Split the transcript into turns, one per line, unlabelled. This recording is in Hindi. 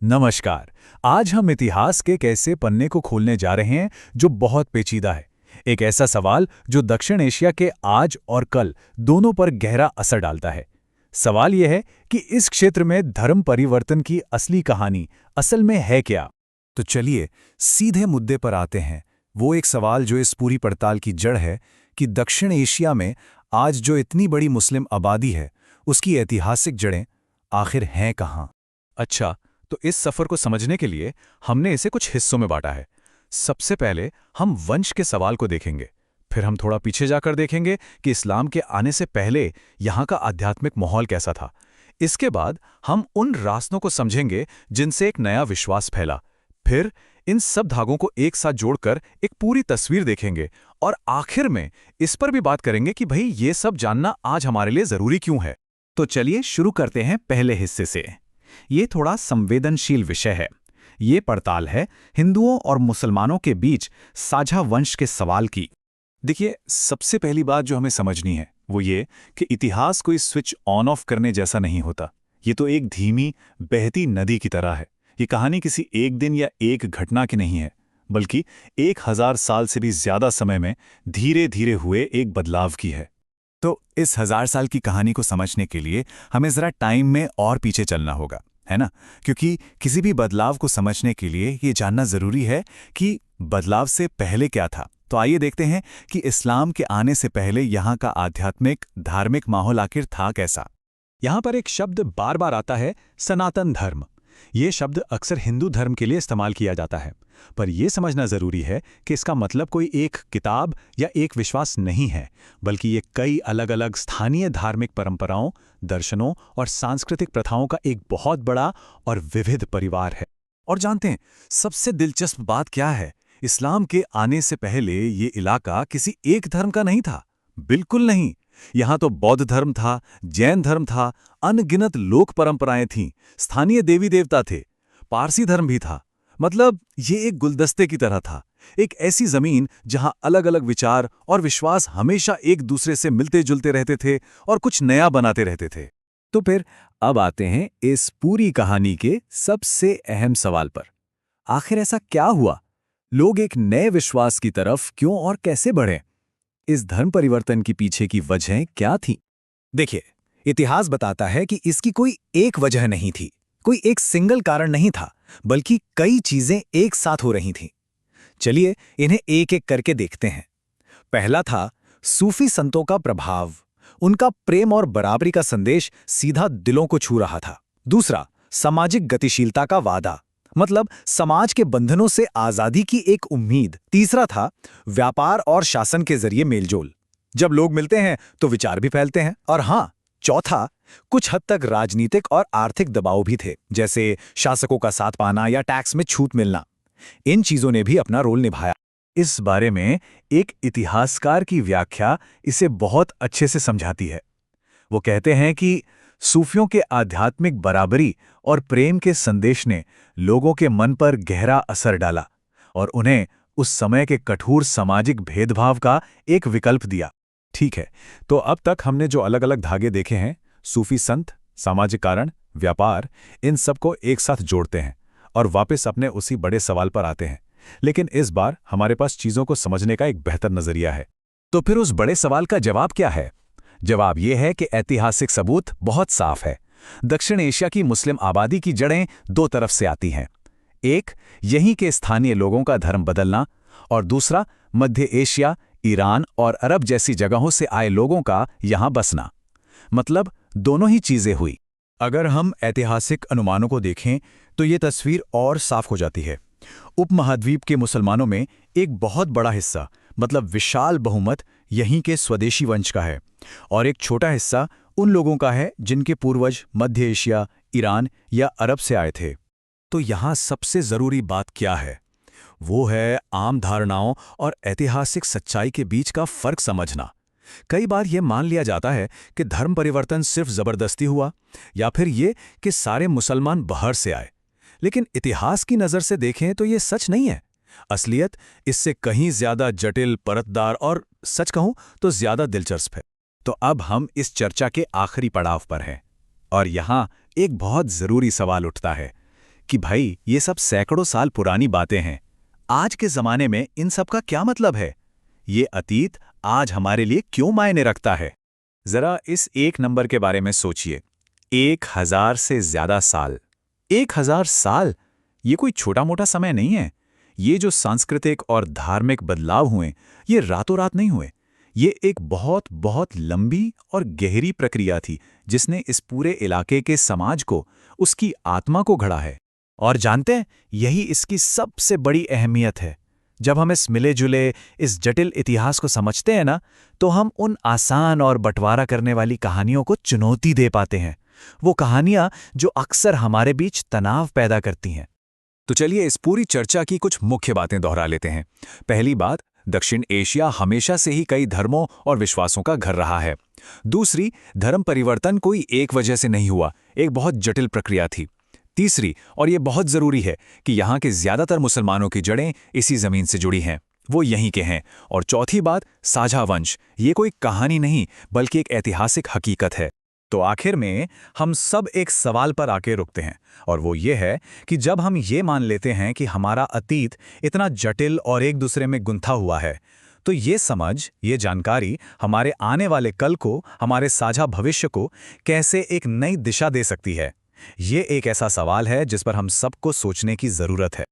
नमस्कार। आज हम इतिहास के एक ऐसे पन्ने को खोलने जा रहे हैं जो बहुत पेचीदा है। एक ऐसा सवाल जो दक्षिण एशिया के आज और कल दोनों पर गहरा असर डालता है। सवाल यह है कि इस क्षेत्र में धर्म परिवर्तन की असली कहानी असल में है क्या?
तो चलिए सीधे मुद्दे पर आते हैं। वो एक सवाल जो इस पूरी पड़ताल की जड़ है कि दक्षिण एशिया में आज जो इतनी बड़ी मुस्लिम आबादी है, उसकी ऐतिहासिक जड़ें आखिर हैं कहाँ?
अच्छा, तो इस सफर को समझने के लिए हमने इसे कुछ हिस्सों में बांटा है। सबसे पहले हम वंश के सवाल को देखेंगे, फिर हम थोड़ा पीछे जाकर देखेंगे कि इस्लाम के आने से पहले यहाँ का आध्यात्मिक माहौल कैसा था। इसके बाद हम उन रास्तों को समझेंगे जिनसे एक नया विश्वास फैला। फिर इन सब धागों को एक साथ जोड़कर एक पूरी तस्वीर देखेंगे और आखिर में इस पर भी बात करेंगे कि भाई ये सब जानना आज हमारे लिए जरूरी क्यों है।
तो चलिए शुरू करते हैं पहले हिस्से से। ये थोड़ा संवेदनशील विषय है। ये पड़ताल है हिंदुओं और मुसलमानों के बीच साझा वंश के सवाल की।
देखिए, सबसे पहली बात जो हमें समझनी है वो ये कि इतिहास कोई स्विच ऑन ऑफ करने जैसा नहीं होता। ये तो एक धीमी बहती नदी की तरह है। ये कहानी किसी एक दिन या एक घटना की नहीं है, बल्कि 1000 साल से भी ज्यादा समय में धीरे धीरे हुए एक बदलाव की है।
तो इस 1000 साल की कहानी को समझने के लिए हमें जरा टाइम में और पीछे चलना होगा, है ना? क्योंकि किसी भी बदलाव को समझने के लिए ये जानना जरूरी है कि बदलाव से पहले क्या था। तो आइए देखते हैं कि इस्लाम के आने से पहले यहाँ का आध्यात्मिक धार्मिक माहौल आखिर था कैसा।
यहाँ पर एक शब्द बार बार आता है, सनातन धर्म। ये शब्द अक्सर हिंदू धर्म के लिए इस्तेमाल किया जाता है, पर यह समझना जरूरी है कि इसका मतलब कोई एक किताब या एक विश्वास नहीं है, बल्कि ये कई अलग अलग स्थानीय धार्मिक परंपराओं, दर्शनों और सांस्कृतिक प्रथाओं का एक बहुत बड़ा और विविध परिवार है।
और जानते हैं सबसे दिलचस्प बात क्या है? इस्लाम के आने से पहले ये इलाका किसी एक धर्म का नहीं था। बिल्कुल नहीं। यहाँ तो बौद्ध धर्म था, जैन धर्म था, अनगिनत लोक परंपराएं थीं, स्थानीय देवी देवता थे, पारसी धर्म भी था। मतलब ये एक गुलदस्ते की तरह था, एक ऐसी जमीन जहां अलग अलग विचार और विश्वास हमेशा एक दूसरे से मिलते जुलते रहते थे और कुछ नया बनाते रहते थे। तो फिर अब आते हैं इस पूरी कहानी के सबसे अहम सवाल पर। आखिर ऐसा क्या हुआ? लोग एक नए विश्वास की तरफ क्यों और कैसे बढ़े? इस धर्म परिवर्तन के पीछे की वजहें क्या थीं? देखिए, इतिहास बताता है कि इसकी कोई एक वजह नहीं थी, कोई एक सिंगल कारण नहीं था, बल्कि कई चीजें एक साथ हो रही थीं। चलिए इन्हें एक एक करके देखते हैं। पहला था सूफी संतों का प्रभाव। उनका प्रेम और बराबरी का संदेश सीधा दिलों को छू रहा था। दूसरा, सामाजिक गतिशीलता का वादा, मतलब समाज के बंधनों से आजादी की एक उम्मीद। तीसरा था व्यापार और शासन के जरिए मेलजोल। जब लोग मिलते हैं तो विचार भी फैलते हैं। और हाँ, चौथा, कुछ हद तक राजनीतिक और आर्थिक दबाव भी थे, जैसे शासकों का साथ पाना या टैक्स में छूट मिलना। इन चीजों ने भी अपना रोल निभाया।
इस बारे में एक इतिहासकार की व्याख्या इसे बहुत अच्छे से समझाती है। वो कहते हैं कि सूफियों के आध्यात्मिक बराबरी और प्रेम के संदेश ने लोगों के मन पर गहरा असर डाला और उन्हें उस समय के कठोर सामाजिक भेदभाव का एक विकल्प दिया। ठीक है, तो अब तक हमने जो अलग अलग धागे देखे हैं, सूफी संत, सामाजिक कारण, व्यापार, इन सबको एक साथ जोड़ते हैं और वापस अपने उसी बड़े सवाल पर आते हैं। लेकिन इस बार हमारे पास चीजों को समझने का एक बेहतर नजरिया है। तो फिर उस बड़े सवाल का जवाब क्या है? जवाब यह है कि ऐतिहासिक सबूत बहुत साफ है। दक्षिण एशिया की मुस्लिम आबादी की जड़ें दो तरफ से आती हैं। एक, यहीं के स्थानीय लोगों का धर्म बदलना, और दूसरा, मध्य एशिया, ईरान और अरब जैसी जगहों से आए लोगों का यहां बसना। मतलब दोनों ही चीजें हुई।
अगर हम ऐतिहासिक अनुमानों को देखें तो ये तस्वीर और साफ हो जाती है। उपमहाद्वीप के मुसलमानों में एक बहुत बड़ा हिस्सा, मतलब विशाल बहुमत, यहीं के स्वदेशी वंश का है, और एक छोटा हिस्सा उन लोगों का है जिनके पूर्वज मध्य एशिया, ईरान या अरब से आए थे। तो यहाँ सबसे जरूरी बात क्या है? वो है आम धारणाओं और ऐतिहासिक सच्चाई के बीच का फर्क समझना। कई बार यह मान लिया जाता है कि धर्म परिवर्तन सिर्फ जबरदस्ती हुआ, या फिर ये कि सारे मुसलमान बाहर से आए। लेकिन इतिहास की नज़र से देखें तो ये सच नहीं है। असलियत इससे कहीं ज्यादा जटिल, परतदार और सच कहूं तो ज्यादा दिलचस्प है। तो अब हम इस चर्चा के आखिरी पड़ाव पर हैं, और यहाँ एक बहुत जरूरी सवाल उठता है
कि भाई ये सब सैकड़ों साल पुरानी बातें हैं। आज के ज़माने में इन सब का क्या मतलब है? ये अतीत आज हमारे लिए क्यों मायने रखता है? ज़रा इस एक नंबर के बारे में सोचिए। 1000 से ज़्यादा साल। 1000 साल? ये कोई छोटा-मोटा समय नहीं है। ये जो सांस्कृतिक और धार्मिक बदलाव हुए, ये रातों रात नहीं हुए। ये एक बहुत बहुत लंबी और गहरी प्रक्रिया थी जिसने इस पूरे इलाके के समाज को, उसकी आत्मा को गढ़ा है। और जानते हैं, यही इसकी सबसे बड़ी अहमियत है। जब हम इस मिले-जुले, इस जटिल इतिहास को समझते हैं ना, तो हम उन आसान और बंटवारा करने वाली कहानियों को चुनौती दे पाते हैं। वो कहानियां जो अक्सर हमारे बीच तनाव पैदा करती हैं। तो चलिए इस पूरी चर्चा की कुछ मुख्य बातें दोहरा लेते हैं। पहली बात, दक्षिण एशिया हमेशा से ही कई धर्मों और विश्वासों का घर रहा है। दूसरी, धर्म परिवर्तन कोई एक वजह से नहीं हुआ, एक बहुत जटिल प्रक्रिया थी। तीसरी, और ये बहुत जरूरी है, कि यहाँ के ज्यादातर मुसलमानों की जड़ें इसी जमीन से जुड़ी हैं, वो यहीं के हैं। और चौथी बात, साझा वंश, ये कोई कहानी नहीं बल्कि एक ऐतिहासिक हकीकत है। तो आखिर में हम सब एक सवाल पर आके रुकते हैं, और वो ये है कि जब हम ये मान लेते हैं कि हमारा अतीत इतना जटिल और एक दूसरे में गुंथा हुआ है, तो ये समझ, ये जानकारी हमारे आने वाले कल को, हमारे साझा भविष्य को कैसे एक नई दिशा दे सकती है? ये एक ऐसा सवाल है जिस पर हम सबको सोचने की जरूरत है।